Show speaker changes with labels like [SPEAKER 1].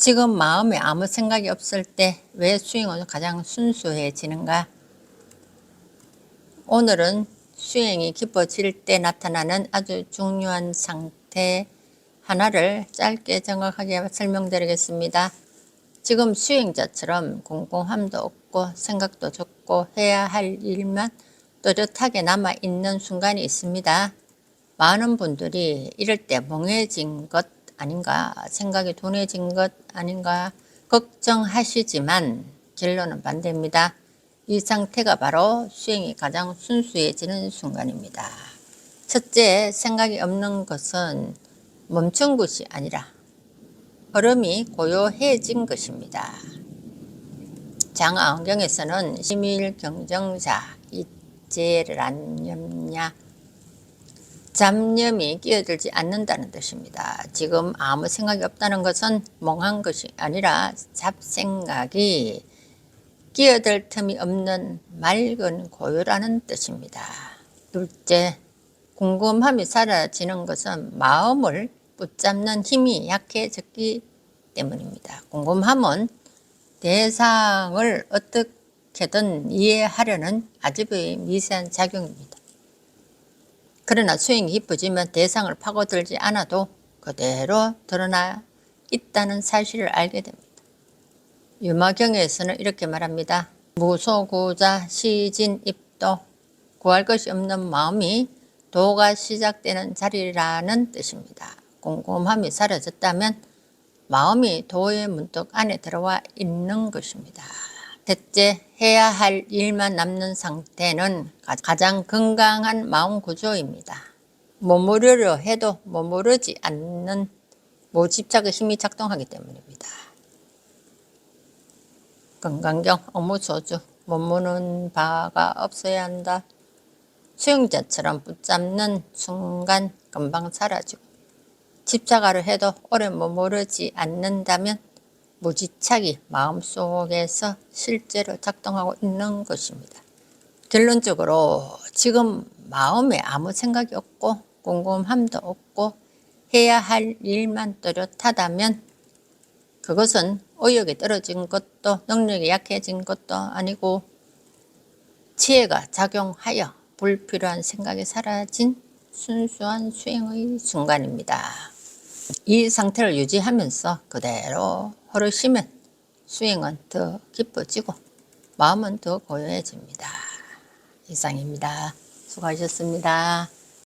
[SPEAKER 1] 지금 마음에 아무 생각이 없을 때 왜 수행은 가장 순수해지는가? 오늘은 수행이 깊어질 때 나타나는 아주 중요한 상태 하나를 짧게 정확하게 설명드리겠습니다. 지금 수행자처럼 공공함도 없고 생각도 적고 해야 할 일만 또렷하게 남아있는 순간이 있습니다. 많은 분들이 이럴 때 멍해진 것 아닌가, 생각이 둔해진 것 아닌가 걱정하시지만 결론은 반대입니다. 이 상태가 바로 수행이 가장 순수해지는 순간입니다. 첫째, 생각이 없는 것은 멈춘 것이 아니라 흐름이 고요해진 것입니다. 장안경에서는 심일경정자, 이제를 안 염냐, 잡념이 끼어들지 않는다는 뜻입니다. 지금 아무 생각이 없다는 것은 멍한 것이 아니라 잡생각이 끼어들 틈이 없는 맑은 고요라는 뜻입니다. 둘째, 궁금함이 사라지는 것은 마음을 붙잡는 힘이 약해졌기 때문입니다. 궁금함은 대상을 어떻게든 이해하려는 아집의 미세한 작용입니다. 그러나 수행이 깊어지면 대상을 파고들지 않아도 그대로 드러나 있다는 사실을 알게 됩니다. 유마경에서는 이렇게 말합니다. 무소구자 시진입도, 구할 것이 없는 마음이 도가 시작되는 자리라는 뜻입니다. 궁금함이 사라졌다면 마음이 도의 문득 안에 들어와 있는 것입니다. 셋째, 해야 할 일만 남는 상태는 가장 건강한 마음 구조입니다. 머무르려 해도 머무르지 않는 무집착의 힘이 작동하기 때문입니다. 건강경, 어무소주, 머무는 바가 없어야 한다. 수영자처럼 붙잡는 순간 금방 사라지고 집착하려 해도 오래 머무르지 않는다면 무집착이 마음속에서 실제로 작동하고 있는 것입니다. 결론적으로 지금 마음에 아무 생각이 없고 궁금함도 없고 해야 할 일만 또렷하다면 그것은 의욕이 떨어진 것도 능력이 약해진 것도 아니고 지혜가 작용하여 불필요한 생각이 사라진 순수한 수행의 순간입니다. 이 상태를 유지하면서 그대로 흐르시면 수행은 더 깊어지고 마음은 더 고요해집니다. 이상입니다. 수고하셨습니다.